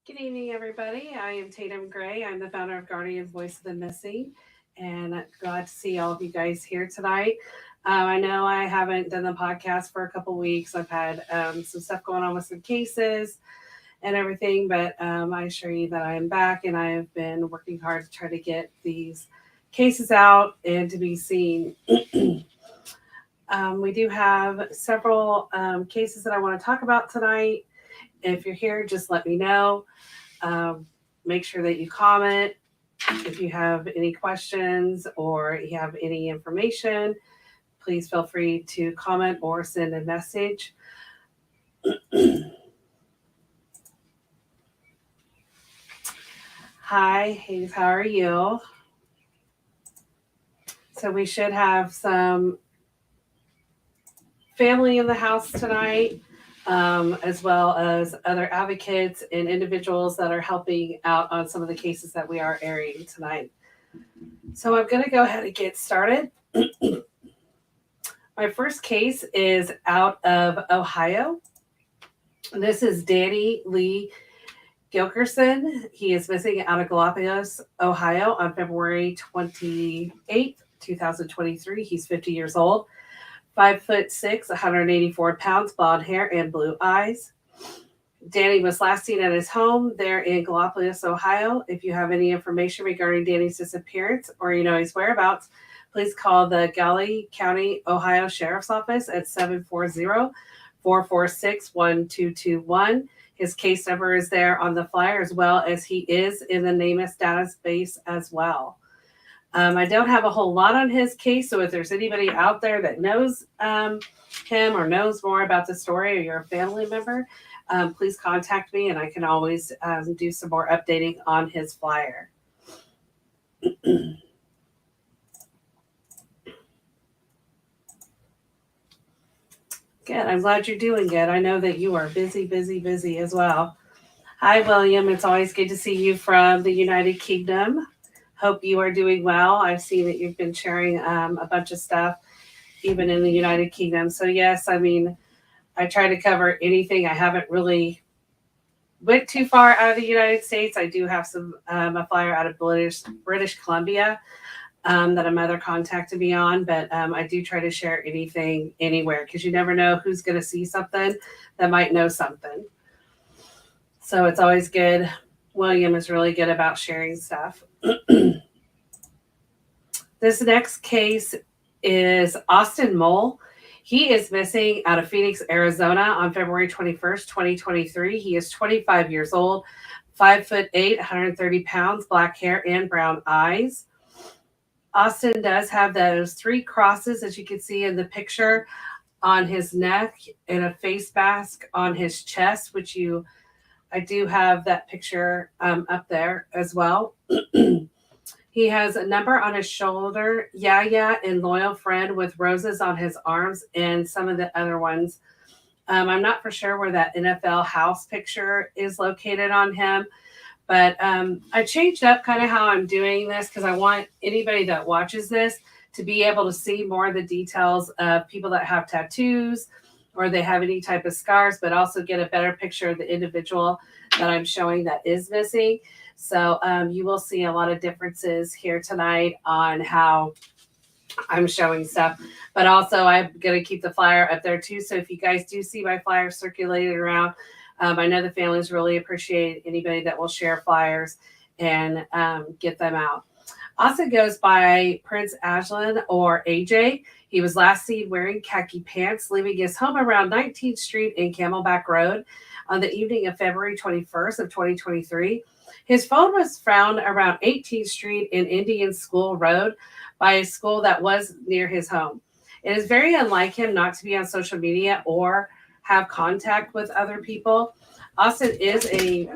Good evening, everybody. I am Tatum Gray. I'm the founder of Guardian Voice of the Missing, and glad to see all of you guys here tonight. I know I haven't done the podcast for a couple weeks. I've had some stuff going on with some cases and everything, but I assure you that I am back, and I have been working hard to try to get these cases out and to be seen. We do have several cases that I want to talk about tonight. If you're here, just let me know. Um, Make sure that you comment if you have any questions or you have any information. Please feel free to comment or send a message. Hi, Hayes, how are you? So we should have some family in the house tonight, as well as other advocates and individuals that are helping out on some of the cases that we are airing tonight. So I'm going to go ahead and get started. My first case is out of Ohio. This is Danny Lee Gilkerson. He is missing out of Galapagos, Ohio on February 28th, 2023. He's 50 years old, 5'6", 184 pounds, blonde hair, and blue eyes. Danny was last seen at his home there in Galapagos, Ohio. If you have any information regarding Danny's disappearance or you know his whereabouts, please call the Galley County, Ohio Sheriff's Office at 740-446-1221. His case number is there on the flyer, as well as he is in the NamUs database as well. I don't have a whole lot on his case, so if there's anybody out there that knows him or knows more about the story, or you're a family member, please contact me, and I can always do some more updating on his flyer. Good. I'm glad you're doing good. I know that you are busy, busy, busy as well. Hi, William. It's always good to see you from the United Kingdom. Hope you are doing well. I've seen that you've been sharing a bunch of stuff, even in the United Kingdom. So, yes, I mean, I try to cover anything. I haven't really went too far out of the United States. I do have some a flyer out of British Columbia that a mother contacted me on, but I do try to share anything anywhere, because you never know who's going to see something that might know something. So it's always good. William is really good about sharing stuff. This next case is Austin Mole. He is missing out of Phoenix, Arizona on February 21st, 2023. He is 25 years old, 5'8", 130 pounds, black hair and brown eyes. Austin does have those 3 crosses, as you can see in the picture, on his neck, and a face mask on his chest, which I do have that picture up there as well. He has a number on his shoulder, Yaya and Loyal Friend, with roses on his arms, and some of the other ones. I'm not for sure where that NFL house picture is located on him, but I changed up kind of how I'm doing this, because I want anybody that watches this to be able to see more of the details of people that have tattoos or they have any type of scars, but also get a better picture of the individual that I'm showing that is missing. So you will see a lot of differences here tonight on how I'm showing stuff, but also I'm going to keep the flyer up there too. So if you guys do see my flyer circulated around, I know the families really appreciate anybody that will share flyers and get them out. Also goes by Prince Aslan, or AJ. He was last seen wearing khaki pants, leaving his home around 19th Street and Camelback Road on the evening of February 21st of 2023. His phone was found around 18th Street and Indian School Road by a school that was near his home. It is very unlike him not to be on social media or have contact with other people. Austin is a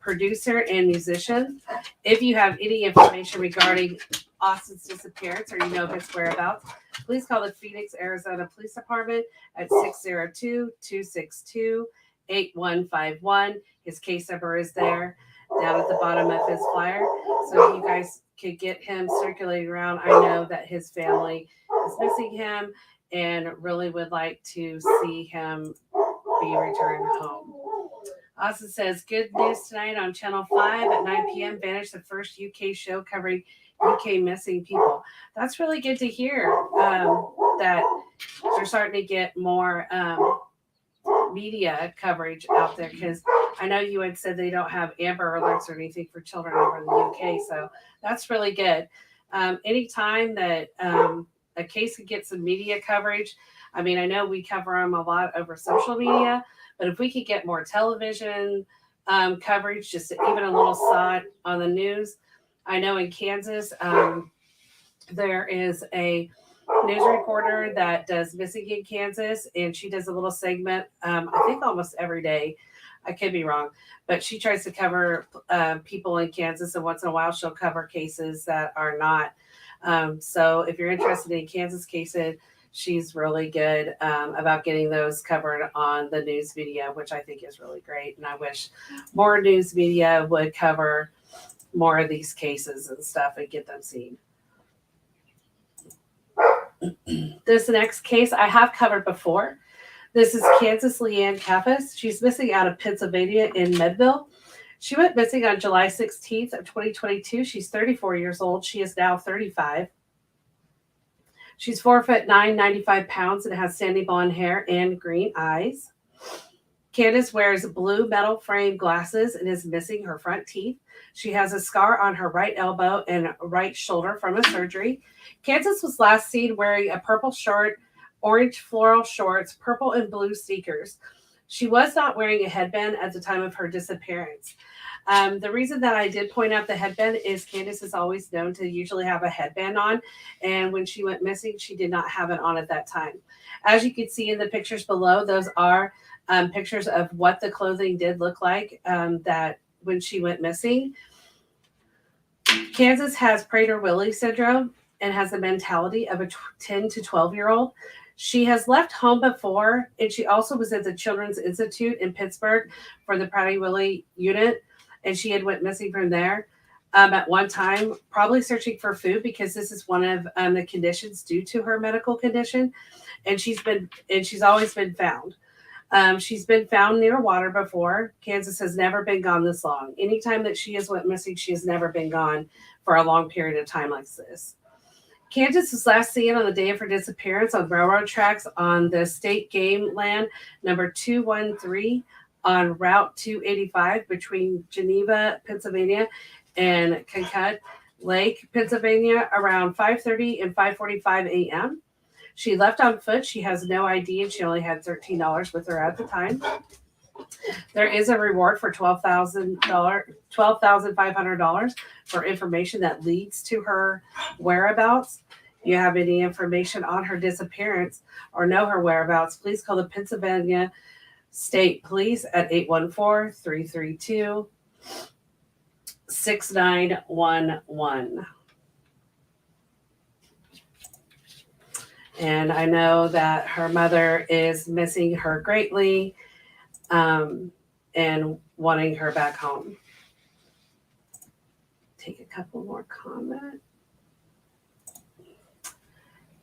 producer and musician. If you have any information regarding Austin's disappearance or you know his whereabouts, please call the Phoenix, Arizona Police Department at 602-262-8151. His case number is there down at the bottom of his flyer. So if you guys could get him circulating around, I know that his family is missing him and really would like to see him be returned home. Austin says, good news tonight on Channel 5 at 9 p.m. Vanish, the first UK show covering UK missing people. That's really good to hear, that they're starting to get more media coverage out there, because I know you had said they don't have Amber Alerts or anything for children over in the UK. So that's really good. Anytime that a case could get some media coverage, I mean, I know we cover them a lot over social media, but if we could get more television coverage, just even a little spot on the news. I know in Kansas, there is a news reporter that does missing in Kansas, and she does a little segment, I think almost every day. I could be wrong, but she tries to cover people in Kansas, and once in a while she'll cover cases that are not. So if you're interested in Kansas cases, she's really good about getting those covered on the news media, which I think is really great. And I wish more news media would cover more of these cases and stuff and get them seen. This next case I have covered before. This is Kansas Leanne Kaffes. She's missing out of Pennsylvania in Medville. She went missing on July 16th of 2022. She's 34 years old. She is now 35. She's 4'9", 95 pounds, and has sandy blonde hair and green eyes. Candace wears blue metal frame glasses and is missing her front teeth. She has a scar on her right elbow and right shoulder from a surgery. Kansas was last seen wearing a purple shirt, orange floral shorts, purple and blue sneakers. She was not wearing a headband at the time of her disappearance. The reason that I did point out the headband is Candace is always known to usually have a headband on, and when she went missing, she did not have it on at that time. As you can see in the pictures below, those are pictures of what the clothing did look like that when she went missing. Kansas has Prader-Willi syndrome and has the mentality of a 10 to 12-year-old. She has left home before, and she also was at the Children's Institute in Pittsburgh for the Prader-Willi unit, and she had went missing from there at one time, probably searching for food, because this is one of the conditions due to her medical condition, and she's always been found. She's been found near water before. Kansas has never been gone this long. Anytime that she has went missing, she has never been gone for a long period of time like this. Kansas was last seen on the day of her disappearance on railroad tracks on the state game land number 213 on Route 285 between Geneva, Pennsylvania and Kankakee Lake, Pennsylvania around 5:30 and 5:45 a.m. She left on foot. She has no ID, and she only had $13 with her at the time. There is a reward for $12,500 for information that leads to her whereabouts. If you have any information on her disappearance or know her whereabouts, please call the Pennsylvania State Police at 814-332-6911. And I know that her mother is missing her greatly and wanting her back home. Take a couple more comments.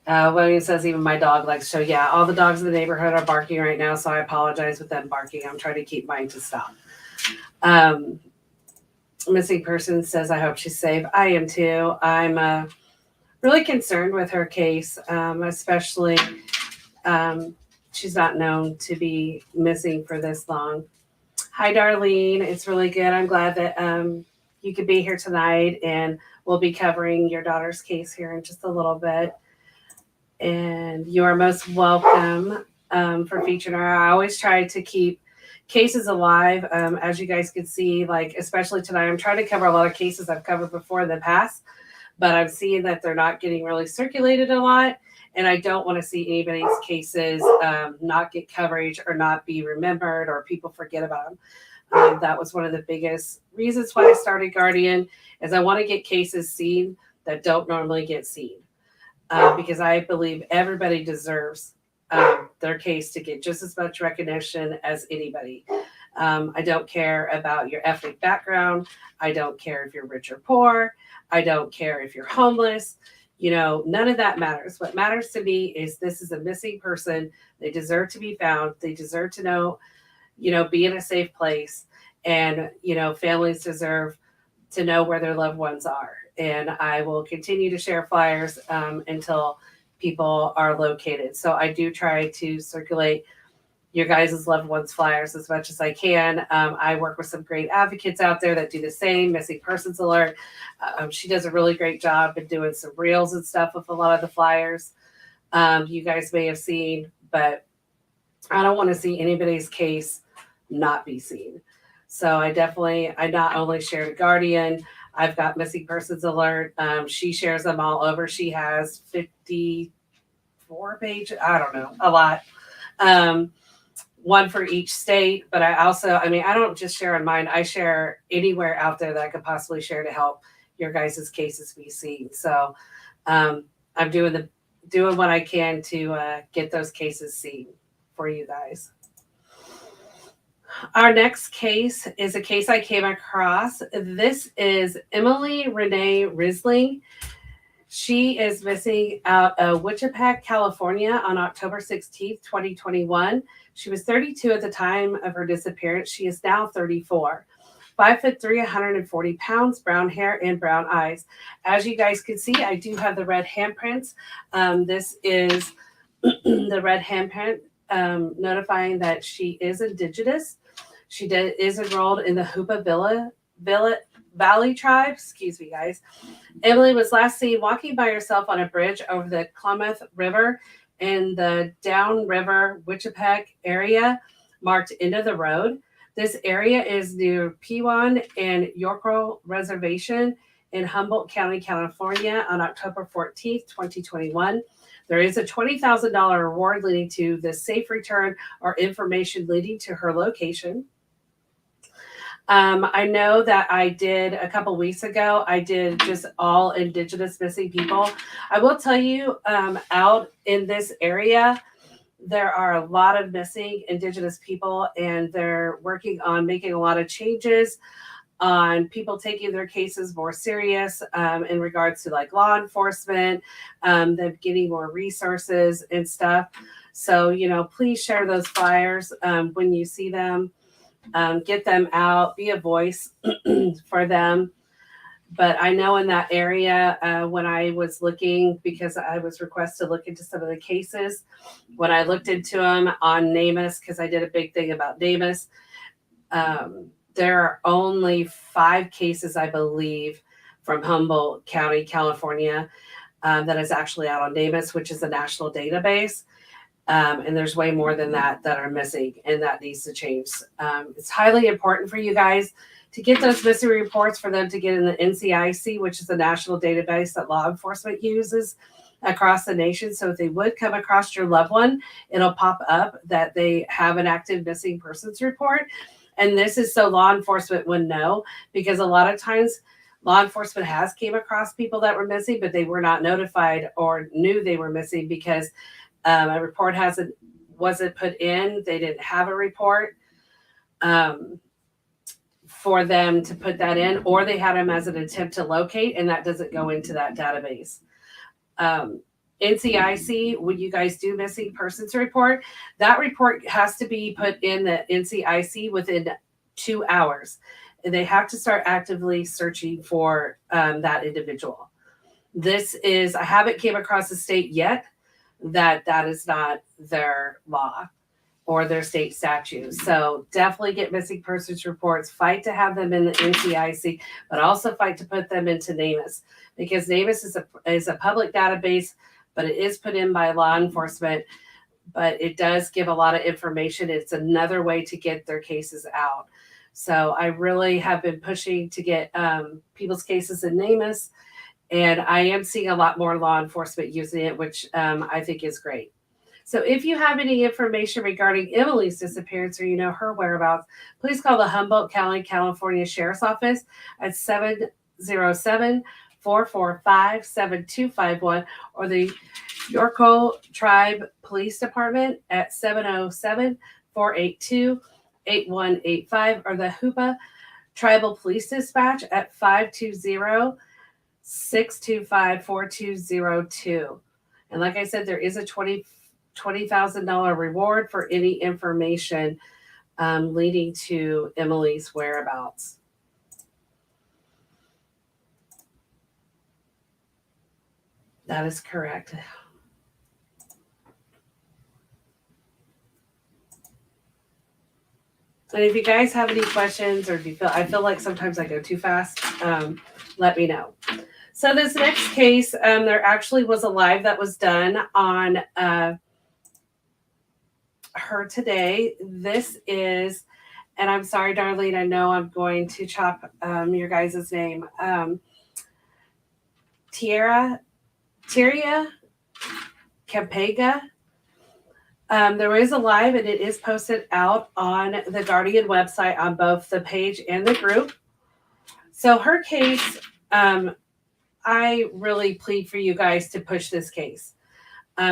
William says, even my dog likes show. Yeah, all the dogs in the neighborhood are barking right now, so I apologize with them barking. I'm trying to keep mine to stop. Missing person says, I hope she's safe. I am too. I'm really concerned with her case, especially she's not known to be missing for this long. Hi, Darlene. It's really good. I'm glad that you could be here tonight, and we'll be covering your daughter's case here in just a little bit. And you are most welcome for featuring her. I always try to keep cases alive. As you guys can see, like especially tonight, I'm trying to cover a lot of cases I've covered before in the past, but I'm seeing that they're not getting really circulated a lot. And I don't want to see anybody's cases not get coverage or not be remembered or people forget about them. That was one of the biggest reasons why I started Guardian, is I want to get cases seen that don't normally get seen. Because I believe everybody deserves their case to get just as much recognition as anybody. I don't care about your ethnic background. I don't care if you're rich or poor. I don't care if you're homeless. You know, none of that matters. What matters to me is this is a missing person. They deserve to be found. They deserve to know, you know, be in a safe place. And, families deserve to know where their loved ones are. And I will continue to share flyers until people are located. So I do try to circulate your guys' loved ones flyers as much as I can. I work with some great advocates out there that do the same. Missing Persons Alert. She does a really great job in doing some reels and stuff with a lot of the flyers. You guys may have seen, but I don't want to see anybody's case not be seen. So I not only share the Guardian, I've got Missing Persons Alert. She shares them all over. She has 54 pages. I don't know, a lot. One for each state, but I don't just share on mine. I share anywhere out there that I could possibly share to help your guys' cases be seen. So I'm doing what I can to get those cases seen for you guys. Our next case is a case I came across. This is Emily Renee Risling. She is missing out of Wichita, California on October 16th, 2021. She was 32 at the time of her disappearance. She is now 34. 5'3", 140 pounds, brown hair and brown eyes. As you guys can see, I do have the red handprints. This is the red handprint notifying that she is Indigenous. She is enrolled in the Hoopa Valley tribe. Excuse me, guys. Emily was last seen walking by herself on a bridge over the Klamath River in the Downriver Wichita area, marked End of the Road. This area is near Pewan and Yorko Reservation in Humboldt County, California on October 14th, 2021. There is a $20,000 reward leading to the safe return or information leading to her location. I know that I did a couple weeks ago, I did just all Indigenous missing people. I will tell you, out in this area, there are a lot of missing Indigenous people, and they're working on making a lot of changes on people taking their cases more serious in regards to like law enforcement, them getting more resources and stuff. So, please share those flyers when you see them. Get them out, be a voice for them. But I know in that area, when I was looking, because I was requested to look into some of the cases, when I looked into them on NamUs, because I did a big thing about NamUs, there are only 5 cases, I believe, from Humboldt County, California, that is actually out on NamUs, which is a national database. And there's way more than that are missing, and that needs to change. It's highly important for you guys to get those missing reports, for them to get in the NCIC, which is the national database that law enforcement uses across the nation. So if they would come across your loved one, it'll pop up that they have an active missing persons report. And this is so law enforcement would know, because a lot of times law enforcement has came across people that were missing, but they were not notified or knew they were missing because a report wasn't put in. They didn't have a report for them to put that in, or they had them as an attempt to locate, and that doesn't go into that database. NCIC, when you guys do missing persons report, that report has to be put in the NCIC within 2 hours. And they have to start actively searching for that individual. I haven't came across a state yet that is not their law or their state statutes. So definitely get missing persons reports, fight to have them in the NCIC, but also fight to put them into NamUs, because NamUs is a public database, but it is put in by law enforcement, but it does give a lot of information. It's another way to get their cases out. So I really have been pushing to get people's cases in NamUs, and I am seeing a lot more law enforcement using it, which I think is great. So if you have any information regarding Emily's disappearance, or her whereabouts, please call the Humboldt County, California Sheriff's Office at 707-445-7251, or the Yorko Tribe Police Department at 707-482-8185, or the Hoopa Tribal Police Dispatch at 520-625-4202. And like I said, there is a $20,000 reward for any information leading to Emily's whereabouts. That is correct. And if you guys have any questions, or if you feel, I feel like sometimes I go too fast, let me know. So this next case, there actually was a live that was done on her today. This is, and I'm sorry, Darlene, I know I'm going to chop your guys' name. Tierra Campega. There is a live, and it is posted out on the Guardian website on both the page and the group. So her case, I really plead for you guys to push this case.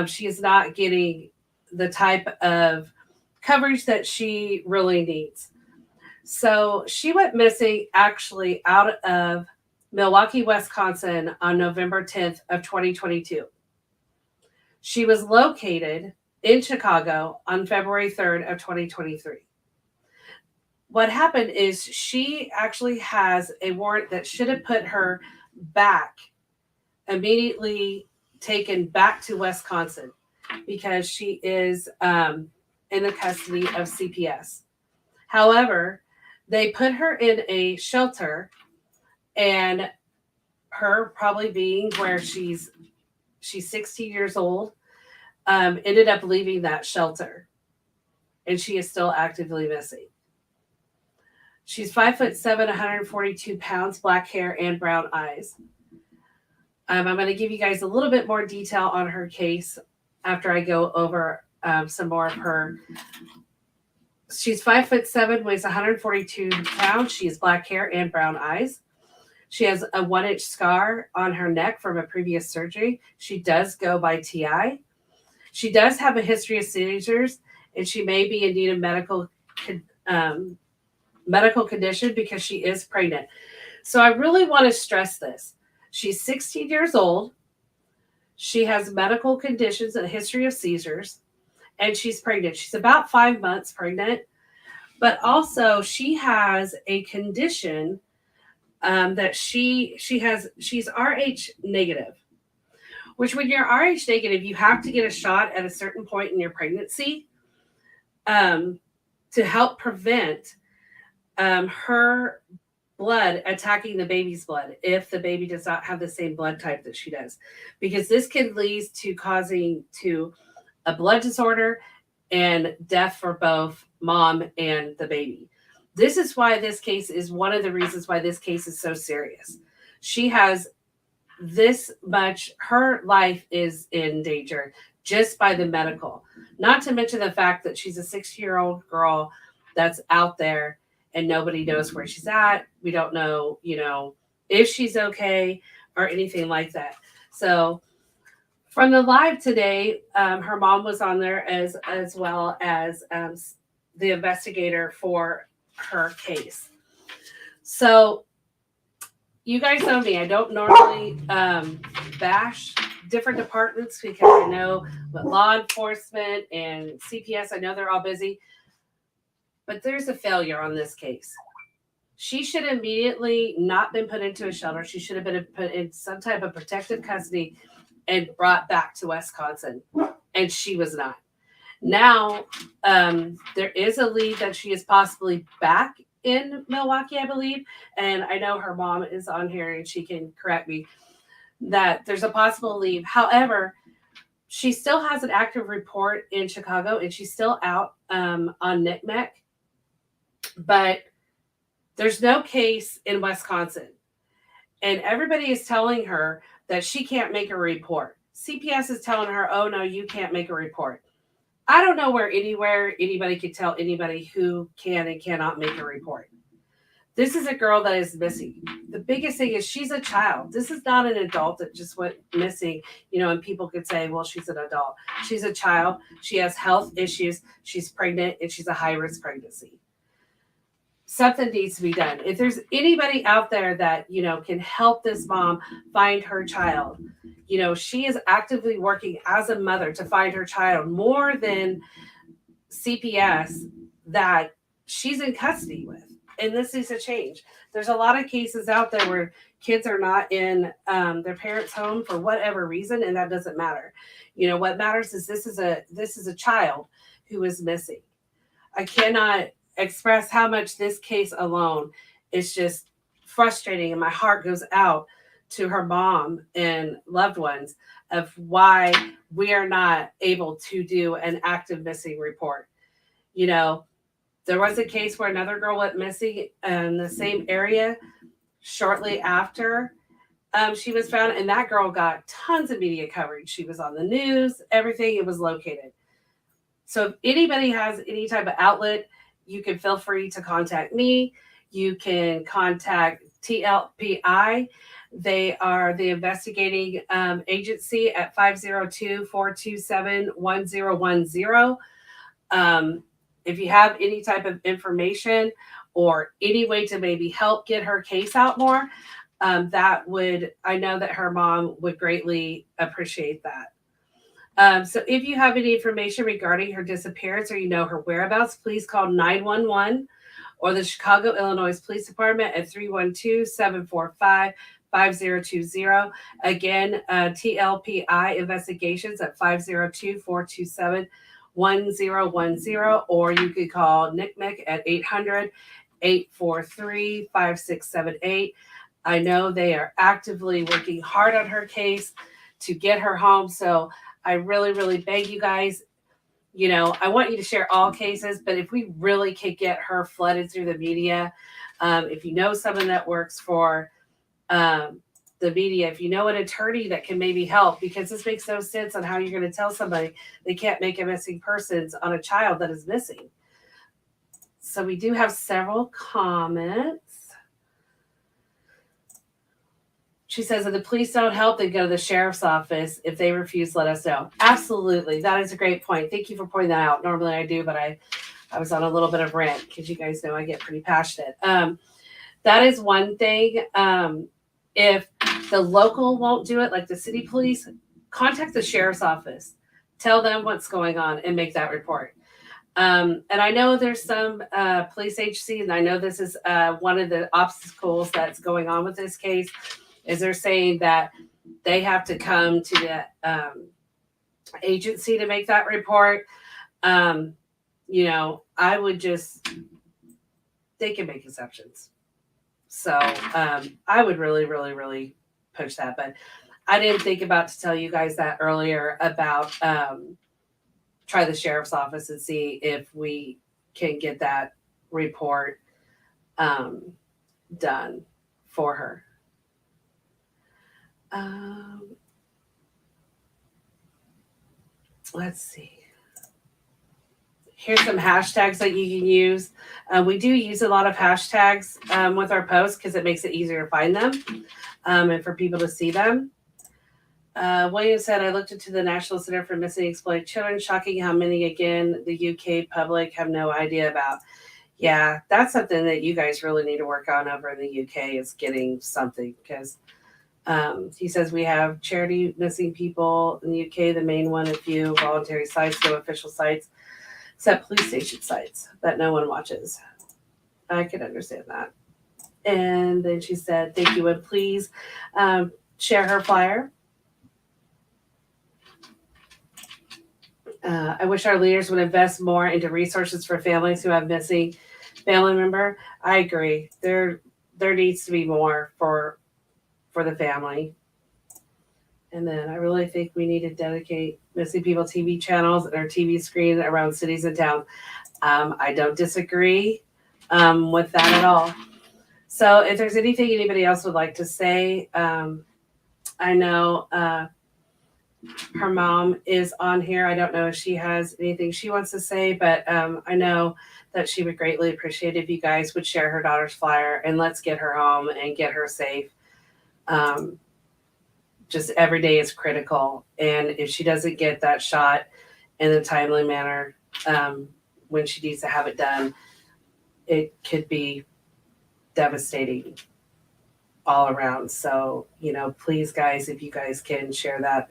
She is not getting the type of coverage that she really needs. So she went missing actually out of Milwaukee, Wisconsin on November 10th of 2022. She was located in Chicago on February 3rd of 2023. What happened is she actually has a warrant that should have put her back, immediately taken back to Wisconsin, because she is in the custody of CPS. However, they put her in a shelter, and her probably being where she's 16 years old, ended up leaving that shelter, and she is still actively missing. She's 5'7", 142 pounds, black hair and brown eyes. I'm going to give you guys a little bit more detail on her case after I go over some more of her. She's 5'7", weighs 142 pounds. She has black hair and brown eyes. She has a 1-inch scar on her neck from a previous surgery. She does go by TI. She does have a history of seizures, and she may be in need of medical condition because she is pregnant. So I really want to stress this. She's 16 years old. She has medical conditions and a history of seizures, and she's pregnant. She's about 5 months pregnant, but also she has a condition that she's RH negative, which when you're RH negative, you have to get a shot at a certain point in your pregnancy to help prevent her blood attacking the baby's blood if the baby does not have the same blood type that she does, because this can lead to causing to a blood disorder and death for both mom and the baby. This is why this case is one of the reasons why this case is so serious. She has this much, her life is in danger just by the medical, not to mention the fact that she's a 6-year-old girl that's out there and nobody knows where she's at. We don't know, if she's okay or anything like that. So from the live today, her mom was on there as well as the investigator for her case. So you guys know me. I don't normally bash different departments because I know with law enforcement and CPS, I know they're all busy. But there's a failure on this case. She should immediately not been put into a shelter. She should have been put in some type of protective custody and brought back to Wisconsin. And she was not. Now, there is a lead that she is possibly back in Milwaukee, I believe. And I know her mom is on here and she can correct me that there's a possible leave. However, she still has an active report in Chicago and she's still out on NCMEC. But there's no case in Wisconsin. And everybody is telling her that she can't make a report. CPS is telling her, oh, no, you can't make a report. I don't know where anybody could tell anybody who can and cannot make a report. This is a girl that is missing. The biggest thing is she's a child. This is not an adult that just went missing, and people could say, well, she's an adult. She's a child. She has health issues. She's pregnant, and she's a high-risk pregnancy. Something needs to be done. If there's anybody out there that, can help this mom find her child, she is actively working as a mother to find her child more than CPS that she's in custody with. And this needs to change. There's a lot of cases out there where kids are not in their parents' home for whatever reason, and that doesn't matter. What matters is this is a child who is missing. I cannot express how much this case alone is just frustrating, and my heart goes out to her mom and loved ones of why we are not able to do an active missing report. There was a case where another girl went missing in the same area shortly after she was found, and that girl got tons of media coverage. She was on the news, everything. It was located. So if anybody has any type of outlet, you can feel free to contact me. You can contact TLPI. They are the investigating agency at 502-427-1010. If you have any type of information or any way to maybe help get her case out more, I know that her mom would greatly appreciate that. So if you have any information regarding her disappearance or her whereabouts, please call 911 or the Chicago, Illinois Police Department at 312-745-5020. Again, TLPI Investigations at 502-427-1010, or you could call NCMEC at 800-843-5678. I know they are actively working hard on her case to get her home. So I really, really beg you guys, I want you to share all cases, but if we really could get her flooded through the media, if you know someone that works for the media, if you know an attorney that can maybe help, because this makes no sense on how you're going to tell somebody they can't make a missing persons on a child that is missing. So we do have several comments. She says, if the police don't help, they go to the sheriff's office. If they refuse, let us know. Absolutely. That is a great point. Thank you for pointing that out. Normally I do, but I was on a little bit of rant because you guys know I get pretty passionate. That is one thing. If the local won't do it, like the city police, contact the sheriff's office. Tell them what's going on and make that report. And I know there's some police agencies, and I know this is one of the obstacles that's going on with this case, is they're saying that they have to come to the agency to make that report. I would they can make exceptions. So I would really, really, really push that. But I didn't think about to tell you guys that earlier about try the sheriff's office and see if we can get that report done for her. Let's see. Here's some hashtags that you can use. We do use a lot of hashtags with our posts because it makes it easier to find them and for people to see them. William said, I looked into the National Center for Missing and Exploited Children. Shocking how many, again, the UK public have no idea about. Yeah, that's something that you guys really need to work on over in the UK, is getting something, because he says we have charity missing people in the UK, the main one, a few voluntary sites, no official sites, except police station sites that no one watches. I could understand that. And then she said, thank you, and please share her flyer. I wish our leaders would invest more into resources for families who have missing family member. I agree. There needs to be more for the family. And then I really think we need to dedicate missing people TV channels and our TV screen around cities and towns. I don't disagree with that at all. So if there's anything anybody else would like to say, I know her mom is on here. I don't know if she has anything she wants to say, but I know that she would greatly appreciate if you guys would share her daughter's flyer, and let's get her home and get her safe. Just every day is critical. And if she doesn't get that shot in a timely manner when she needs to have it done, it could be devastating all around. So, please, guys, if you guys can share that.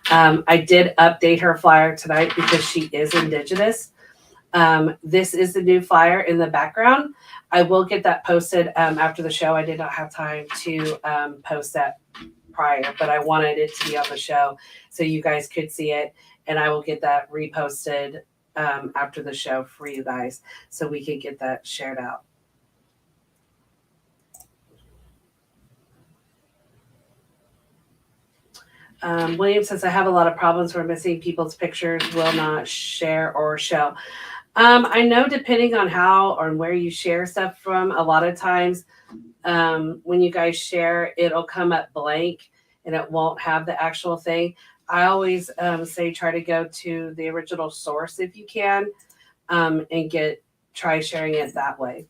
I did update her flyer tonight because she is Indigenous. This is the new flyer in the background. I will get that posted after the show. I did not have time to post that prior, but I wanted it to be on the show so you guys could see it. And I will get that reposted after the show for you guys so we can get that shared out. William says, I have a lot of problems where missing people's pictures will not share or show. I know depending on how or where you share stuff from, a lot of times when you guys share, it'll come up blank and it won't have the actual thing. I always say try to go to the original source if you can and try sharing it that way.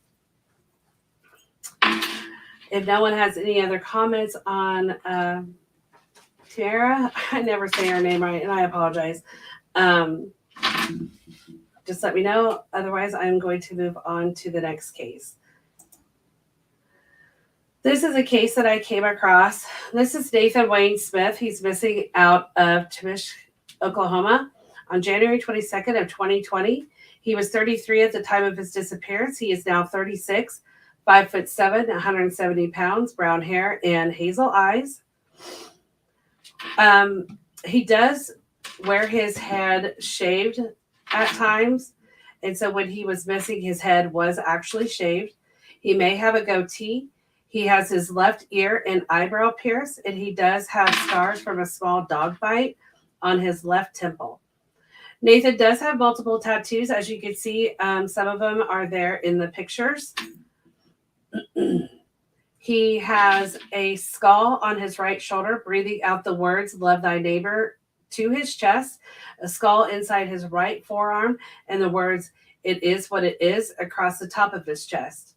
If no one has any other comments on Tiara, I never say her name right and I apologize. Just let me know. Otherwise, I'm going to move on to the next case. This is a case that I came across. This is Nathan Wayne Smith. He's missing out of Tamish, Oklahoma on January 22nd of 2020. He was 33 at the time of his disappearance. He is now 36, 5'7", 170 pounds, brown hair, and hazel eyes. He does wear his head shaved at times. And so when he was missing, his head was actually shaved. He may have a goatee. He has his left ear and eyebrow pierced, and he does have scars from a small dog bite on his left temple. Nathan does have multiple tattoos. As you can see, some of them are there in the pictures. He has a skull on his right shoulder, breathing out the words, love thy neighbor, to his chest, a skull inside his right forearm, and the words, it is what it is, across the top of his chest.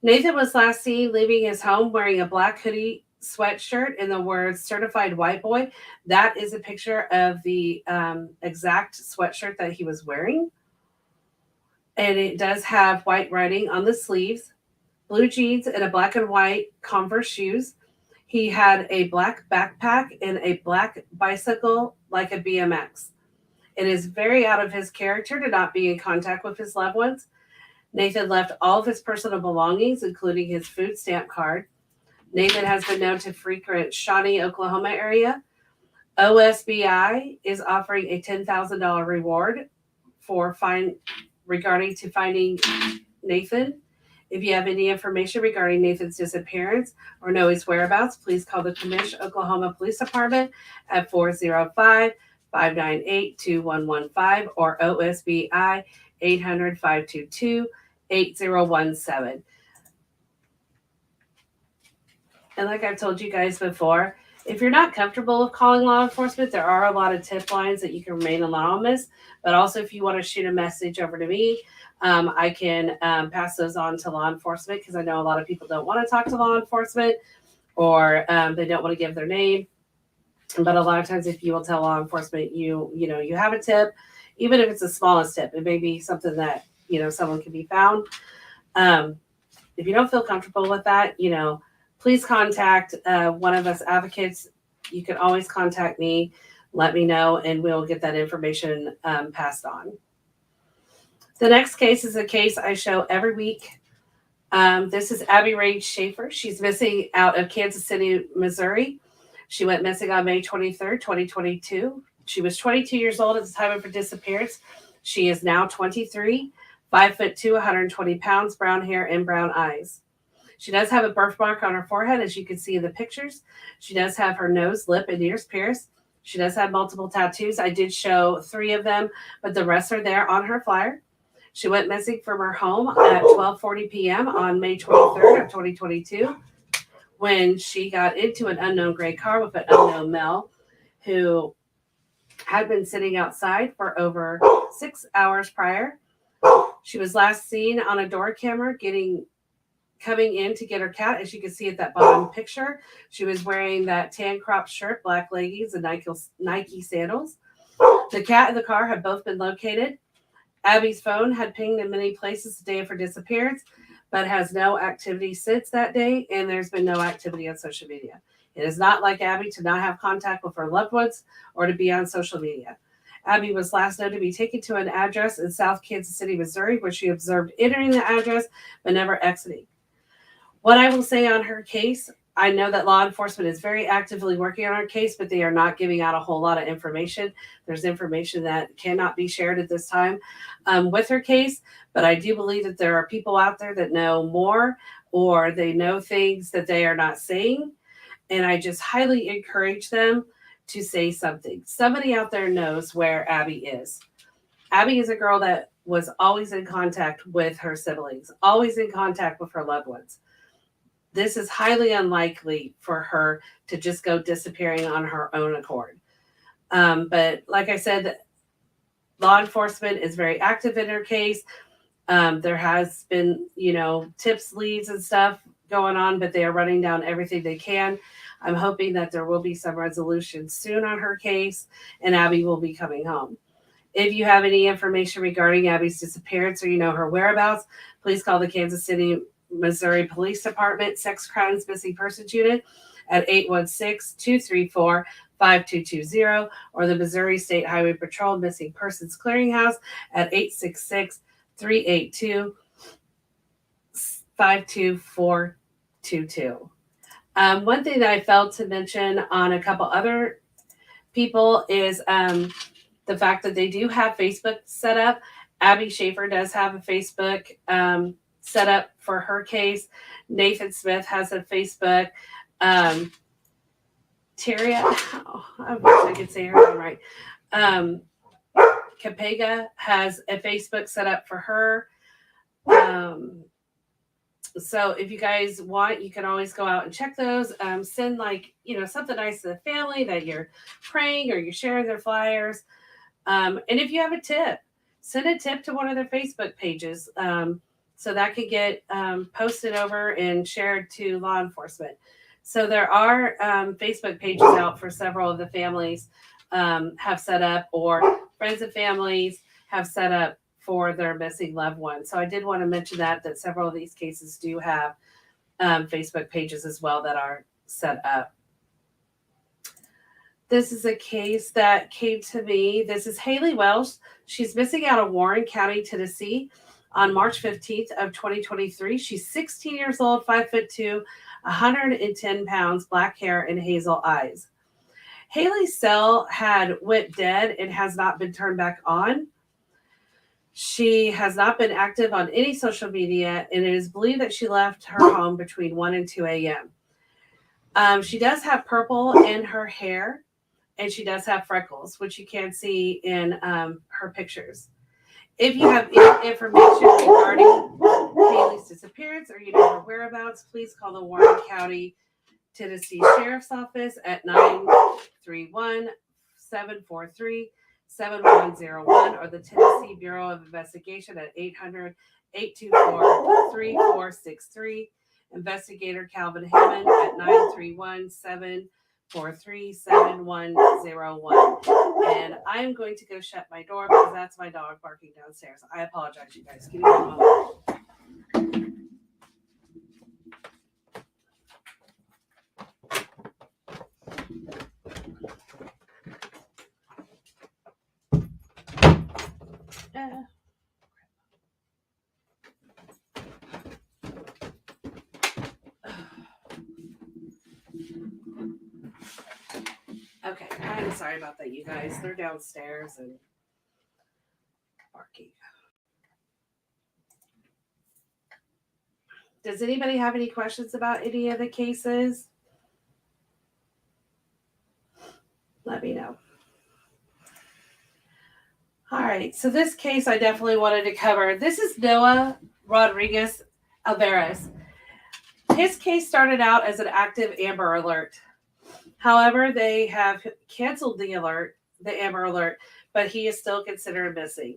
Nathan was last seen leaving his home wearing a black hoodie sweatshirt and the words certified white boy. That is a picture of the exact sweatshirt that he was wearing. And it does have white writing on the sleeves, blue jeans, and a black and white Converse shoes. He had a black backpack and a black bicycle like a BMX. It is very out of his character to not be in contact with his loved ones. Nathan left all of his personal belongings, including his food stamp card. Nathan has been known to frequent Shawnee, Oklahoma area. OSBI is offering a $10,000 reward for regarding to finding Nathan. If you have any information regarding Nathan's disappearance or know his whereabouts, please call the Tamish, Oklahoma Police Department at 405-598-2115 or OSBI 800-522-8017. And like I've told you guys before, if you're not comfortable with calling law enforcement, there are a lot of tip lines that you can remain anonymous. But also, if you want to shoot a message over to me, I can pass those on to law enforcement because I know a lot of people don't want to talk to law enforcement or they don't want to give their name. But a lot of times, if you will tell law enforcement you have a tip, even if it's the smallest tip, it may be something that someone can be found. If you don't feel comfortable with that, please contact one of us advocates. You can always contact me, let me know, and we'll get that information passed on. The next case is a case I show every week. This is Abby Ray Schaefer. She's missing out of Kansas City, Missouri. She went missing on May 23rd, 2022. She was 22 years old at the time of her disappearance. She is now 23, 5'2", 120 pounds, brown hair, and brown eyes. She does have a birthmark on her forehead, as you can see in the pictures. She does have her nose, lip, and ears pierced. She does have multiple tattoos. I did show 3 of them, but the rest are there on her flyer. She went missing from her home at 12:40 p.m. on May 23rd of 2022 when she got into an unknown gray car with an unknown male who had been sitting outside for over 6 hours prior. She was last seen on a door camera coming in to get her cat. As you can see at that bottom picture, she was wearing that tan crop shirt, black leggings, and Nike sandals. The cat and the car have both been located. Abby's phone had pinged in many places the day of her disappearance, but has no activity since that day, and there's been no activity on social media. It is not like Abby to not have contact with her loved ones or to be on social media. Abby was last known to be taken to an address in South Kansas City, Missouri, where she observed entering the address but never exiting. What I will say on her case, I know that law enforcement is very actively working on her case, but they are not giving out a whole lot of information. There's information that cannot be shared at this time with her case, but I do believe that there are people out there that know more, or they know things that they are not saying. And I just highly encourage them to say something. Somebody out there knows where Abby is. Abby is a girl that was always in contact with her siblings, always in contact with her loved ones. This is highly unlikely for her to just go disappearing on her own accord. But like I said, law enforcement is very active in her case. There has been, tips, leads, and stuff going on, but they are running down everything they can. I'm hoping that there will be some resolution soon on her case, and Abby will be coming home. If you have any information regarding Abby's disappearance, or you know her whereabouts, please call the Kansas City, Missouri Police Department Sex Crimes Missing Persons Unit at 816-234-5220, or the Missouri State Highway Patrol Missing Persons Clearinghouse at 866-382-52422. One thing that I failed to mention on a couple other people is the fact that they do have Facebook set up. Abby Schaefer does have a Facebook set up for her case. Nathan Smith has a Facebook. Tyria, I wish I could say her name right. Capega has a Facebook set up for her. So if you guys want, you can always go out and check those. Send something nice to the family that you're praying, or you're sharing their flyers. And if you have a tip, send a tip to one of their Facebook pages. So that could get posted over and shared to law enforcement. So there are Facebook pages out for several of the families have set up, or friends and families have set up for their missing loved ones. So I did want to mention that several of these cases do have Facebook pages as well that are set up. This is a case that came to me. This is Haley Welsh. She's missing out of Warren County, Tennessee on March 15th of 2023. She's 16 years old, 5'2", 110 pounds, black hair, and hazel eyes. Haley's cell had went dead and has not been turned back on. She has not been active on any social media, and it is believed that she left her home between 1 and 2 a.m. She does have purple in her hair, and she does have freckles, which you can see in her pictures. If you have any information regarding Haley's disappearance, or you know her whereabouts, please call the Warren County, Tennessee Sheriff's Office at 931-743-7101, or the Tennessee Bureau of Investigation at 800-824-3463. Investigator Calvin Hammond at 931-743-7101. And I'm going to go shut my door because that's my dog barking downstairs. I apologize, you guys. Give me one moment. Okay, I'm sorry about that, you guys. They're downstairs and barking. Does anybody have any questions about any of the cases? Let me know. All right, so this case I definitely wanted to cover. This is Noah Rodriguez Alvarez. His case started out as an active Amber Alert. However, they have canceled the Amber Alert, but he is still considered missing.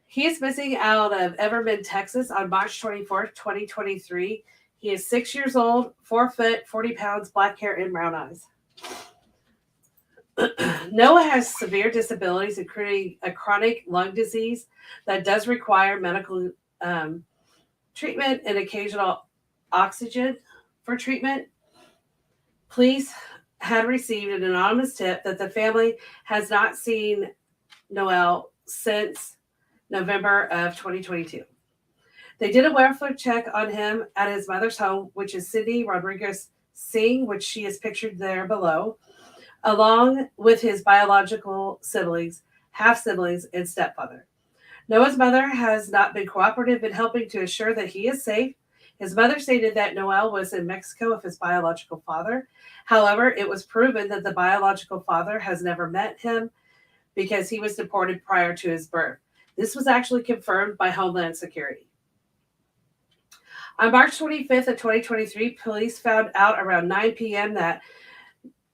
He is missing out of Everman, Texas on March 24th, 2023. He is 6 years old, 4 foot, 40 pounds, black hair, and brown eyes. Noah has severe disabilities, including a chronic lung disease that does require medical treatment and occasional oxygen for treatment. Police had received an anonymous tip that the family has not seen Noel since November of 2022. They did a welfare check on him at his mother's home, which is Cindy Rodriguez Singh, which she is pictured there below, along with his biological siblings, half siblings, and stepfather. Noah's mother has not been cooperative in helping to assure that he is safe. His mother stated that Noel was in Mexico with his biological father. However, it was proven that the biological father has never met him because he was deported prior to his birth. This was actually confirmed by Homeland Security. On March 25th of 2023, police found out around 9 p.m. that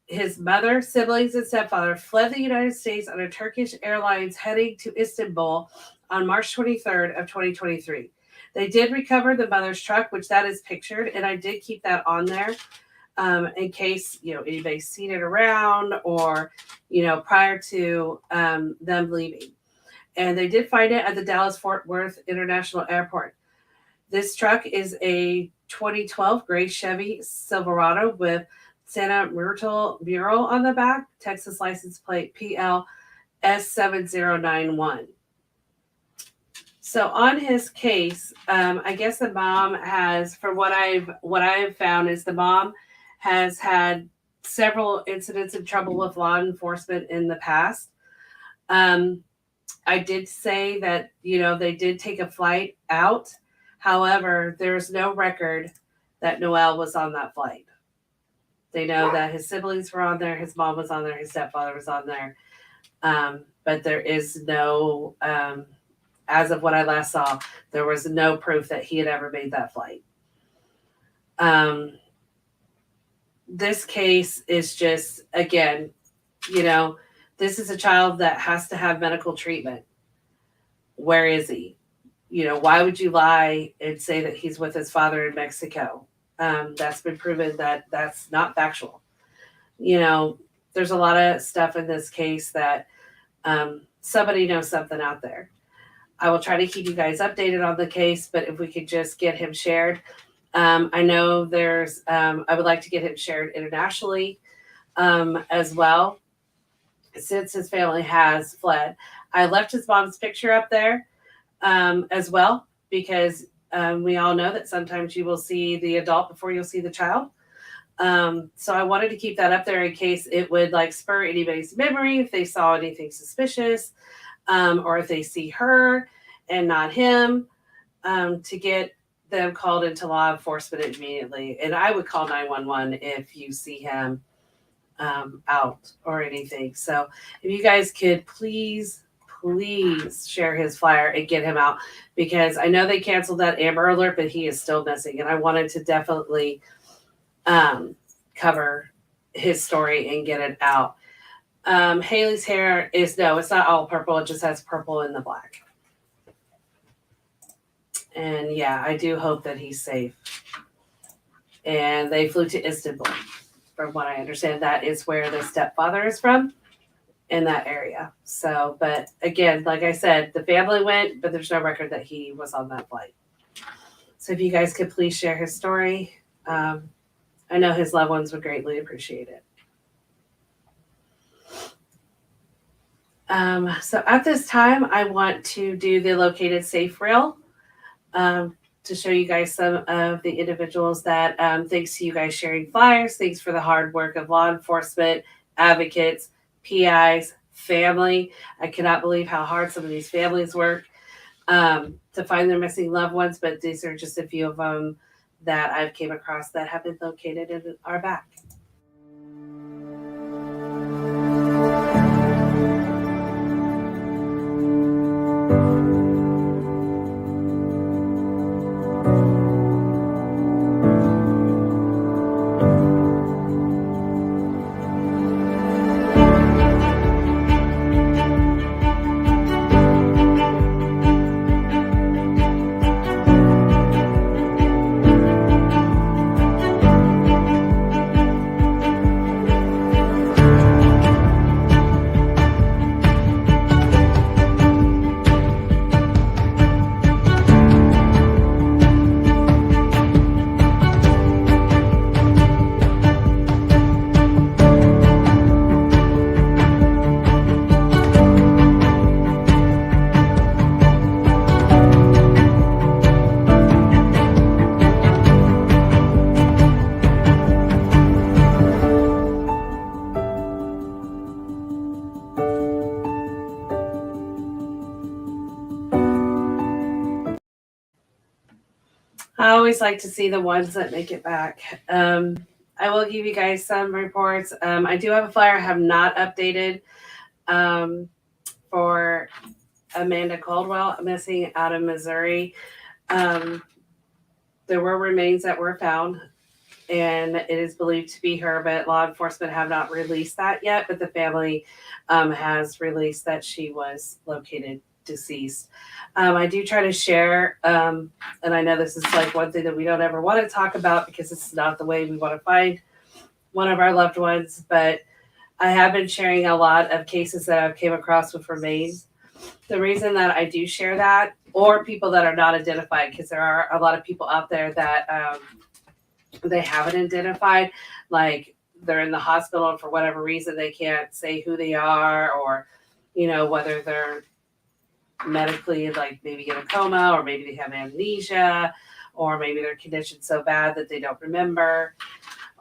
his mother, siblings, and stepfather fled the United States on a Turkish Airlines heading to Istanbul on March 23rd of 2023. They did recover the mother's truck, which that is pictured, and I did keep that on there in case anybody's seen it around or prior to them leaving. And they did find it at the Dallas-Fort Worth International Airport. This truck is a 2012 gray Chevy Silverado with Santa Myrtle mural on the back, Texas license plate PL S7091. So on his case, I guess the mom has, from what I've found, is the mom has had several incidents of trouble with law enforcement in the past. I did say that they did take a flight out. However, there's no record that Noel was on that flight. They know that his siblings were on there, his mom was on there, his stepfather was on there. But there is no, as of what I last saw, there was no proof that he had ever made that flight. This case is just, again, this is a child that has to have medical treatment. Where is he? Why would you lie and say that he's with his father in Mexico? That's been proven that that's not factual. There's a lot of stuff in this case that somebody knows something out there. I will try to keep you guys updated on the case, but if we could just get him shared. I know I would like to get him shared internationally as well, since his family has fled. I left his mom's picture up there as well, because we all know that sometimes you will see the adult before you'll see the child. So I wanted to keep that up there in case it would spur anybody's memory if they saw anything suspicious, or if they see her and not him, to get them called into law enforcement immediately. And I would call 911 if you see him out or anything. So if you guys could please share his flyer and get him out, because I know they canceled that Amber Alert, but he is still missing. And I wanted to definitely cover his story and get it out. Haley's hair it's not all purple. It just has purple in the black. And yeah, I do hope that he's safe. And they flew to Istanbul. From what I understand, that is where the stepfather is from, in that area. So, but again, like I said, the family went, but there's no record that he was on that flight. So if you guys could please share his story, I know his loved ones would greatly appreciate it. So at this time, I want to do the located safe reel to show you guys some of the individuals that, thanks to you guys sharing flyers, thanks for the hard work of law enforcement, advocates, PIs, family. I cannot believe how hard some of these families work to find their missing loved ones, but these are just a few of them that I've came across that have been located and are back. I always like to see the ones that make it back. I will give you guys some reports. I do have a flyer I have not updated um, for Amanda Caldwell missing out of Missouri. Um, there were remains that were found, and it is believed to be her, but law enforcement have not released that yet. But the family has released that she was located deceased. I do try to share, and I know this is like one thing that we don't ever want to talk about because it's not the way we want to find one of our loved ones, but I have been sharing a lot of cases that I've came across with remains. The reason that I do share that, or people that are not identified, because there are a lot of people out there that they haven't identified, like they're in the hospital and for whatever reason they can't say who they are, or whether they're medically like maybe in a coma, or maybe they have amnesia, or maybe their condition's so bad that they don't remember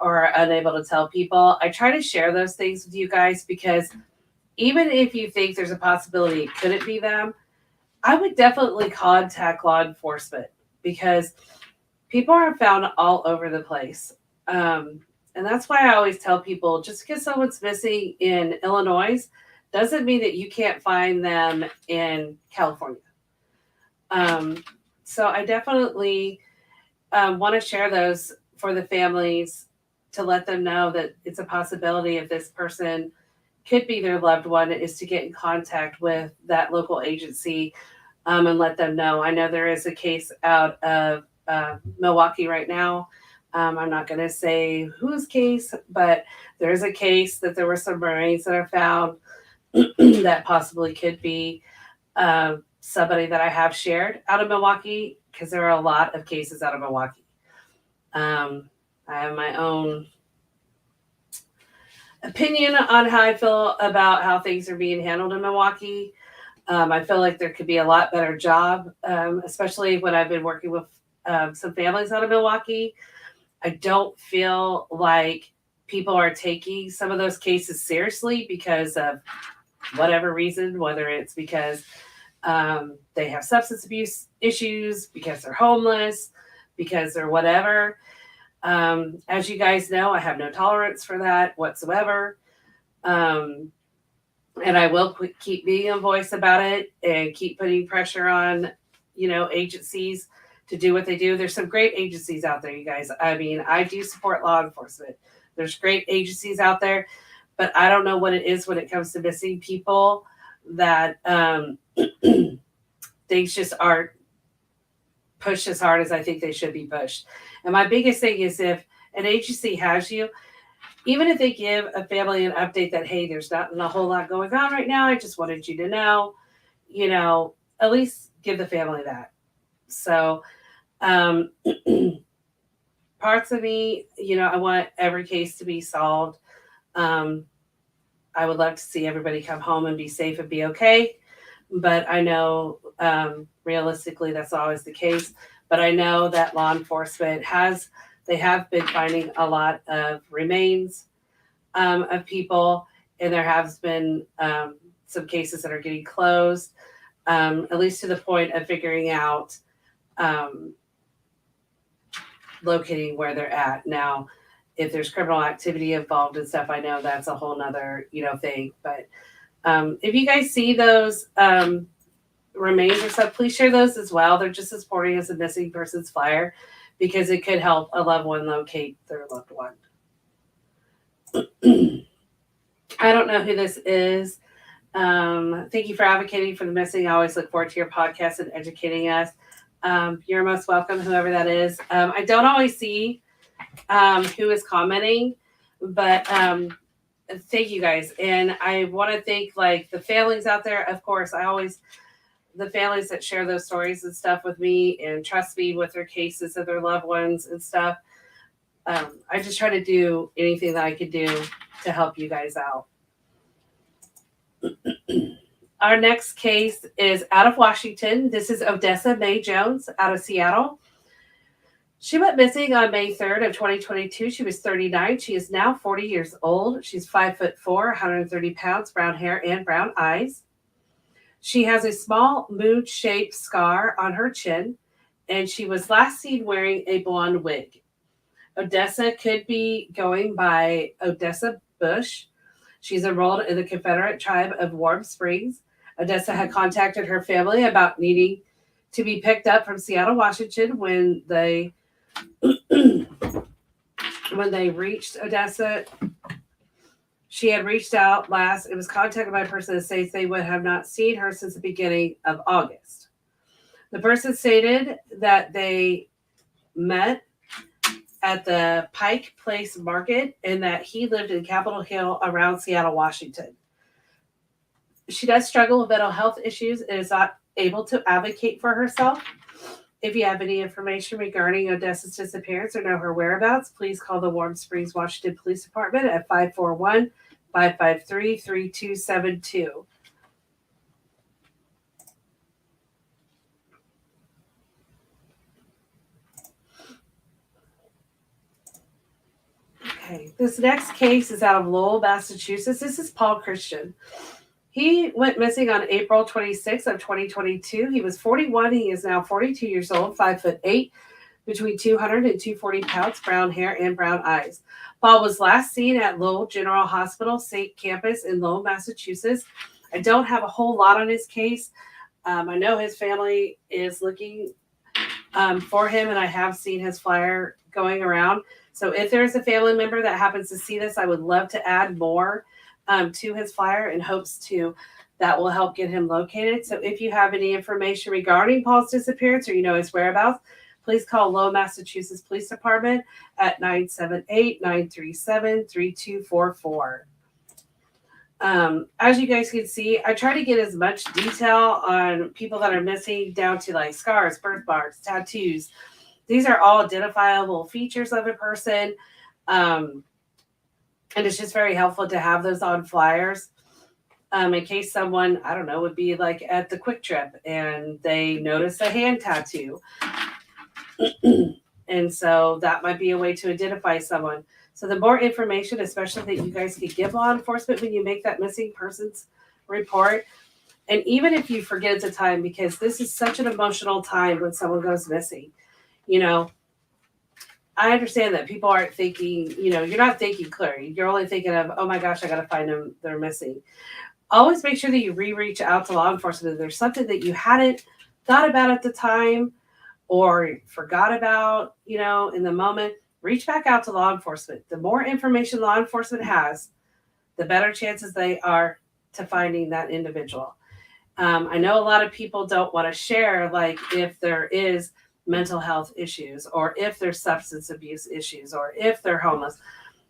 or are unable to tell people. I try to share those things with you guys because even if you think there's a possibility it couldn't be them, I would definitely contact law enforcement because people are found all over the place. And that's why I always tell people, just because someone's missing in Illinois doesn't mean that you can't find them in California. So I definitely want to share those for the families to let them know that it's a possibility if this person could be their loved one, is to get in contact with that local agency and let them know. I know there is a case out of Milwaukee right now. I'm not going to say whose case, but there is a case that there were some remains that are found that possibly could be somebody that I have shared out of Milwaukee, because there are a lot of cases out of Milwaukee. I have my own opinion on how I feel about how things are being handled in Milwaukee. I feel like there could be a lot better job, especially when I've been working with some families out of Milwaukee. I don't feel like people are taking some of those cases seriously because of whatever reason, whether it's because they have substance abuse issues, because they're homeless, because they're whatever. As you guys know, I have no tolerance for that whatsoever. And I will keep being a voice about it and keep putting pressure on, agencies to do what they do. There's some great agencies out there, you guys. I mean, I do support law enforcement. There's great agencies out there, but I don't know what it is when it comes to missing people that things just aren't pushed as hard as I think they should be pushed. And my biggest thing is, if an agency has you, even if they give a family an update that, hey, there's not a whole lot going on right now, I just wanted you to know, at least give the family that. So parts of me, I want every case to be solved. I would love to see everybody come home and be safe and be okay. But I know realistically that's not always the case. But I know that law enforcement they have been finding a lot of remains of people, and there has been some cases that are getting closed, at least to the point of figuring out locating where they're at. Now, if there's criminal activity involved and stuff, I know that's a whole nother, thing. But if you guys see those remains or stuff, please share those as well. They're just as important as a missing persons flyer because it could help a loved one locate their loved one. I don't know who this is. Thank you for advocating for the missing. I always look forward to your podcast and educating us. You're most welcome, whoever that is. I don't always see who is commenting, but thank you guys. And I want to thank the families out there. Of course, the families that share those stories and stuff with me and trust me with their cases of their loved ones and stuff. I just try to do anything that I could do to help you guys out. Our next case is out of Washington. This is Odessa May Jones out of Seattle. She went missing on May 3rd of 2022. She was 39. She is now 40 years old. She's 5'4", 130 pounds, brown hair and brown eyes. She has a small moon-shaped scar on her chin and she was last seen wearing a blonde wig. Odessa could be going by Odessa Bush. She's enrolled in the Confederate tribe of Warm Springs. Odessa had contacted her family about needing to be picked up from Seattle, Washington when they reached Odessa. She had reached out last. It was contacted by a person that states they would have not seen her since the beginning of August. The person stated that they met at the Pike Place Market and that he lived in Capitol Hill around Seattle, Washington. She does struggle with mental health issues and is not able to advocate for herself. If you have any information regarding Odessa's disappearance or know her whereabouts, please call the Warm Springs, Washington Police Department at 541-553-3272. Okay, this next case is out of Lowell, Massachusetts. This is Paul Christian. He went missing on April 26th of 2022. He was 41. He is now 42 years old, 5'8", between 200 and 240 pounds, brown hair and brown eyes. Paul was last seen at Lowell General Hospital, St. Campus in Lowell, Massachusetts. I don't have a whole lot on his case. I know his family is looking for him, and I have seen his flyer going around. So if there's a family member that happens to see this, I would love to add more to his flyer in hopes that will help get him located. So if you have any information regarding Paul's disappearance or you know his whereabouts, please call Lowell, Massachusetts Police Department at 978-937-3244. As you guys can see, I try to get as much detail on people that are missing down to like scars, birthmarks, tattoos. These are all identifiable features of a person. And it's just very helpful to have those on flyers in case someone, I don't know, would be like at the Quick Trip and they notice a hand tattoo. And so that might be a way to identify someone. So the more information, especially that you guys could give law enforcement when you make that missing persons report. And even if you forget at the time, because this is such an emotional time when someone goes missing, you know, I understand that people aren't thinking, you're not thinking clearly. You're only thinking of, oh my gosh, I got to find them. They're missing. Always make sure that you reach out to law enforcement. If there's something that you hadn't thought about at the time or forgot about, in the moment, reach back out to law enforcement. The more information law enforcement has, the better chances they are to finding that individual. I know a lot of people don't want to share, like if there is mental health issues or if there's substance abuse issues or if they're homeless.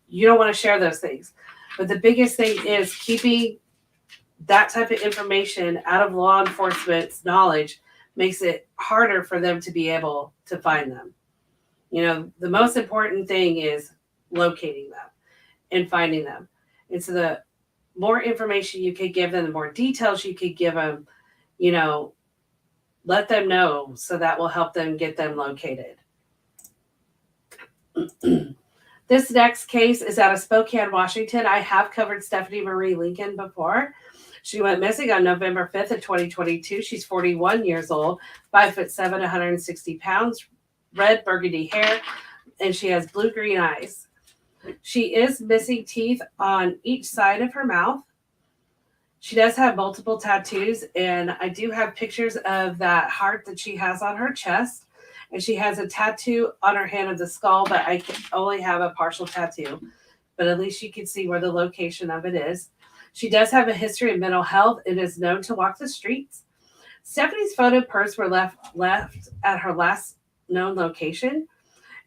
You don't want to share those things. But the biggest thing is keeping that type of information out of law enforcement's knowledge makes it harder for them to be able to find them. The most important thing is locating them and finding them. And so the more information you could give them, the more details you could give them, let them know so that will help them get them located. This next case is out of Spokane, Washington. I have covered Stephanie Marie Lincoln before. She went missing on November 5th of 2022. She's 41 years old, 5'7", 160 pounds, red burgundy hair, and she has blue-green eyes. She is missing teeth on each side of her mouth. She does have multiple tattoos, and I do have pictures of that heart that she has on her chest. And she has a tattoo on her hand of the skull, but I can only have a partial tattoo. But at least you can see where the location of it is. She does have a history of mental health and is known to walk the streets. Stephanie's phone and purse were left at her last known location,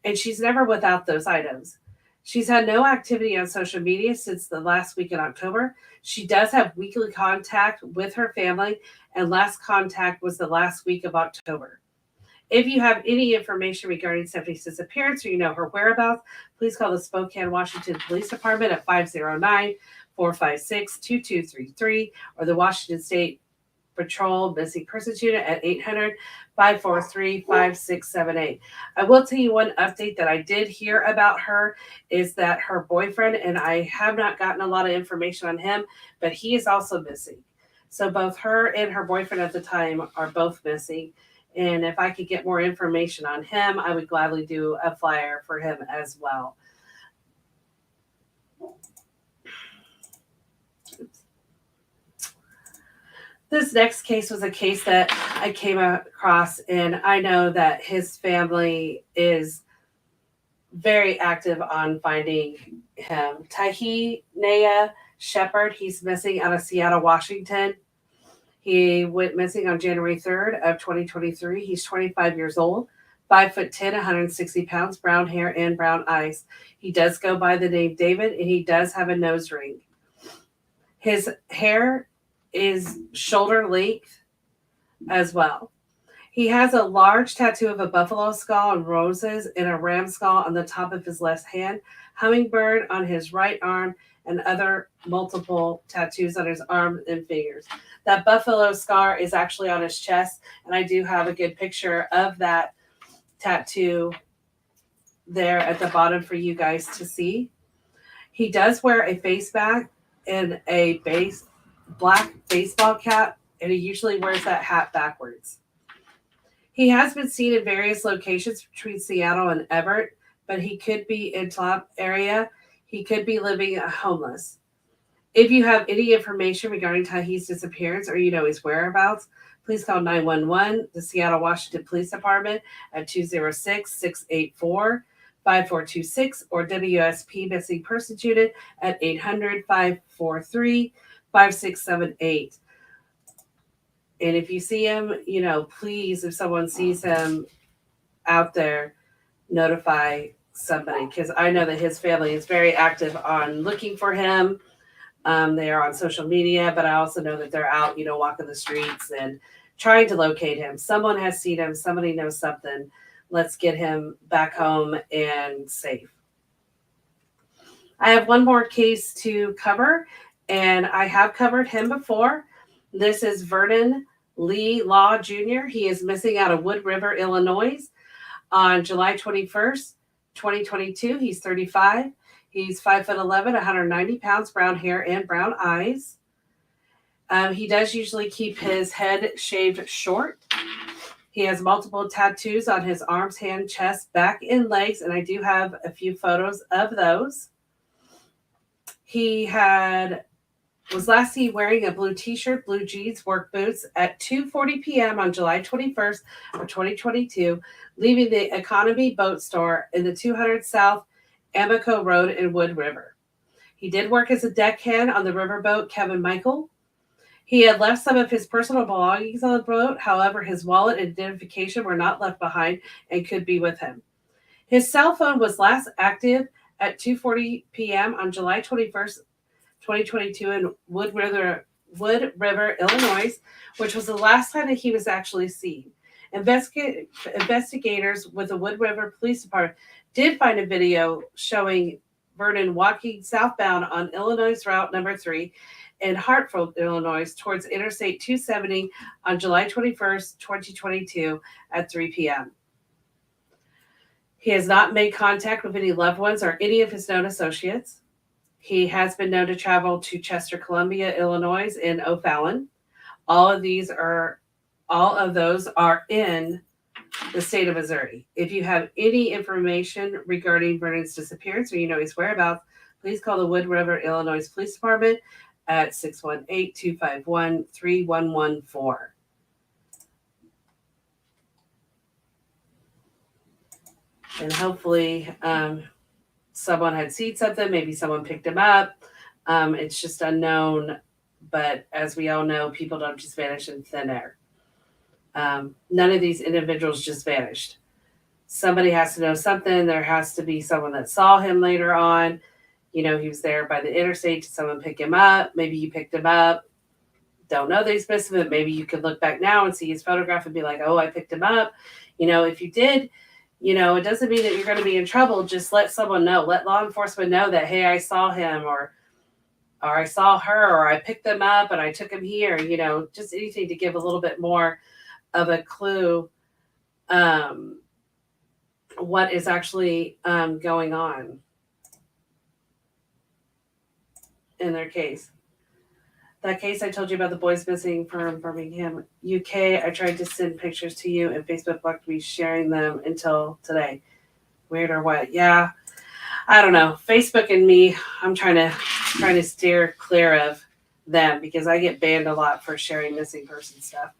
and she's never without those items. She's had no activity on social media since the last week in October. She does have weekly contact with her family, and last contact was the last week of October. If you have any information regarding Stephanie's disappearance or you know her whereabouts, please call the Spokane, Washington Police Department at 509-456-2233 or the Washington State Patrol Missing Persons Unit at 800-543-5678. I will tell you one update that I did hear about her is that her boyfriend, and I have not gotten a lot of information on him, but he is also missing. So both her and her boyfriend at the time are both missing. And if I could get more information on him, I would gladly do a flyer for him as well. This next case was a case that I came across, and I know that his family is very active on finding him. Tahi Naya Shepherd, he's missing out of Seattle, Washington. He went missing on January 3rd of 2023. He's 25 years old, 5'10", 160 pounds, brown hair and brown eyes. He does go by the name David, and he does have a nose ring. His hair is shoulder length as well. He has a large tattoo of a buffalo skull and roses and a ram skull on the top of his left hand, hummingbird on his right arm, and other multiple tattoos on his arms and fingers. That buffalo scar is actually on his chest, and I do have a good picture of that tattoo there at the bottom for you guys to see. He does wear a face mask and a black baseball cap, and he usually wears that hat backwards. He has been seen in various locations between Seattle and Everett, but he could be in top area. He could be living homeless. If you have any information regarding Tahi's disappearance or you know his whereabouts, please call 911, the Seattle, Washington Police Department at 206-684-5426 or WSP Missing Persons Unit at 800-543-5678. And if you see him, please, if someone sees him out there, notify somebody, because I know that his family is very active on looking for him. They are on social media, but I also know that they're out, walking the streets and trying to locate him. Someone has seen him. Somebody knows something. Let's get him back home and safe. I have one more case to cover, and I have covered him before. This is Vernon Lee Law Jr. He is missing out of Wood River, Illinois on July 21st, 2022. He's 35. He's 5'11", 190 pounds, brown hair and brown eyes. He does usually keep his head shaved short. He has multiple tattoos on his arms, hand, chest, back, and legs, and I do have a few photos of those. He was last seen wearing a blue t-shirt, blue jeans, work boots at 2:40 p.m. on July 21st of 2022, leaving the Economy Boat Store in the 200 South Amico Road in Wood River. He did work as a deckhand on the riverboat Kevin Michael. He had left some of his personal belongings on the boat. However, his wallet and identification were not left behind and could be with him. His cell phone was last active at 2:40 p.m. on July 21st, 2022 in Wood River, Illinois, which was the last time that he was actually seen. Investigators with the Wood River Police Department did find a video showing Vernon walking southbound on Illinois Route number 3 in Hartford, Illinois, towards Interstate 270 on July 21st, 2022 at 3 p.m. He has not made contact with any loved ones or any of his known associates. He has been known to travel to Chester, Columbia, Illinois, and O'Fallon. All of those are in the state of Missouri. If you have any information regarding Vernon's disappearance or you know his whereabouts, please call the Wood River, Illinois Police Department at 618-251-3114. And hopefully someone had seen something. Maybe someone picked him up. It's just unknown. But as we all know, people don't just vanish in thin air. None of these individuals just vanished. Somebody has to know something. There has to be someone that saw him later on. He was there by the interstate. Did someone pick him up? Maybe you picked him up. Don't know that he's missing, but maybe you could look back now and see his photograph and be like, oh, I picked him up. If you did, it doesn't mean that you're going to be in trouble. Just let someone know. Let law enforcement know that, hey, I saw him or I saw her, or I picked them up and I took him here. Just anything to give a little bit more of a clue what is actually going on in their case. That case I told you about, the boys missing from Birmingham, UK. I tried to send pictures to you, and Facebook blocked me sharing them until today. Weird or what? Yeah, I don't know. Facebook and me, I'm trying to steer clear of them because I get banned a lot for sharing missing person stuff.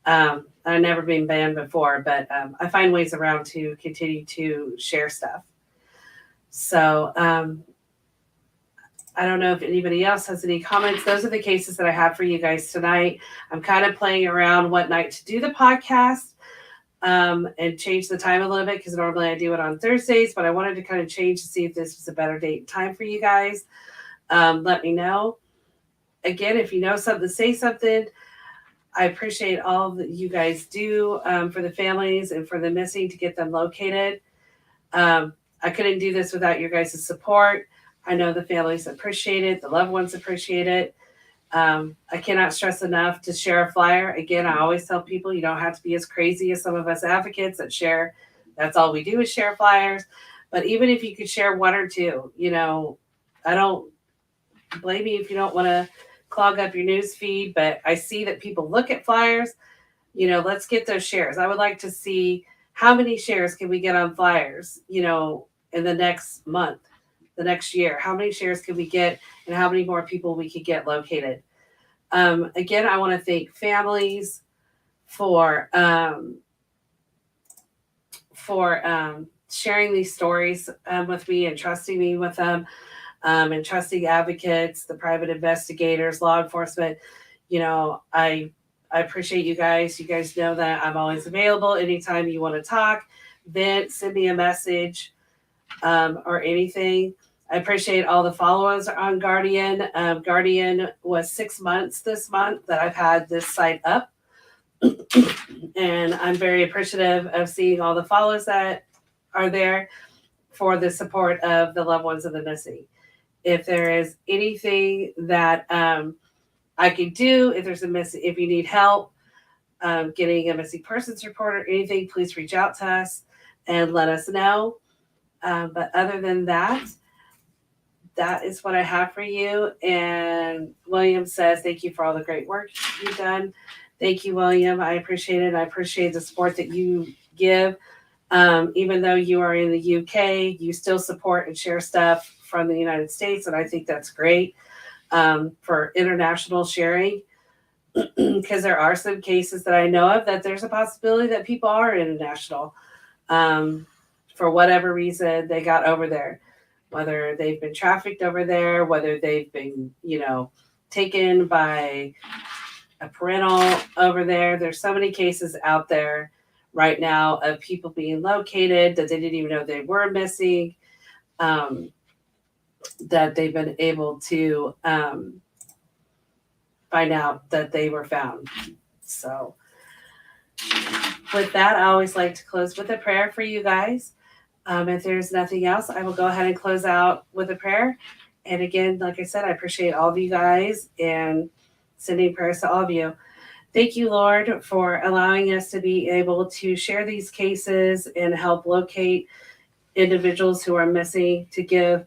I've never been banned before, but I find ways around to continue to share stuff. So I don't know if anybody else has any comments. Those are the cases that I have for you guys tonight. I'm kind of playing around what night to do the podcast and change the time a little bit because normally I do it on Thursdays, but I wanted to kind of change to see if this was a better date and time for you guys. Let me know. Again, if you know something, say something. I appreciate all that you guys do for the families and for the missing to get them located. I couldn't do this without your guys' support. I know the families appreciate it. The loved ones appreciate it. I cannot stress enough to share a flyer. Again, I always tell people you don't have to be as crazy as some of us advocates that share. That's all we do is share flyers. But even if you could share one or two, I don't blame you if you don't want to clog up your news feed. But I see that people look at flyers. Let's get those shares. I would like to see how many shares can we get on flyers, in the next month, the next year. How many shares can we get and how many more people we could get located? Again, I want to thank families for sharing these stories with me and trusting me with them, and trusting advocates, the private investigators, law enforcement. I appreciate you guys. You guys know that I'm always available anytime you want to talk, vent, send me a message, or anything. I appreciate all the followers on Guardian. Guardian was 6 months this month that I've had this site up. And I'm very appreciative of seeing all the follows that are there for the support of the loved ones of the missing. If there is anything that I can do, if you need help getting a missing persons report or anything, please reach out to us and let us know. But other than that is what I have for you. And William says, thank you for all the great work you've done. Thank you, William. I appreciate it. I appreciate the support that you give. Even though you are in the UK, you still support and share stuff from the United States. And I think that's great for international sharing, because there are some cases that I know of that there's a possibility that people are international. For whatever reason they got over there, whether they've been trafficked over there, whether they've been, taken by a parental over there. There's so many cases out there right now of people being located that they didn't even know they were missing, that they've been able to find out that they were found. So with that, I always like to close with a prayer for you guys. If there's nothing else, I will go ahead and close out with a prayer. And again, like I said, I appreciate all of you guys and sending prayers to all of you. Thank you, Lord, for allowing us to be able to share these cases and help locate individuals who are missing, to give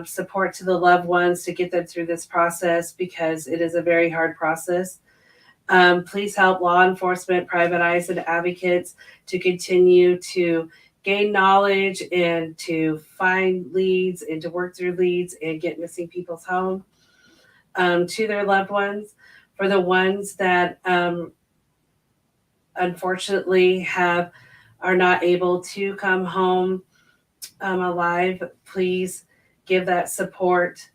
support to the loved ones, to get them through this process, because it is a very hard process. Please help law enforcement, private eyes, and advocates to continue to gain knowledge and to find leads and to work through leads and get missing people's home to their loved ones. For the ones that unfortunately are not able to come home alive, please give that support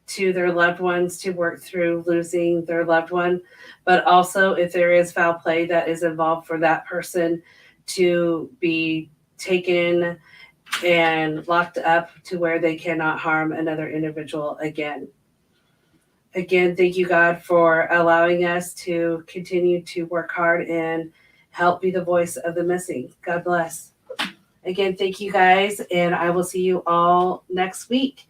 to their loved ones to work through losing their loved one. But also, if there is foul play that is involved, for that person to be taken and locked up to where they cannot harm another individual again. Again, thank you, God, for allowing us to continue to work hard and help be the voice of the missing. God bless. Again, thank you guys, and I will see you all next week.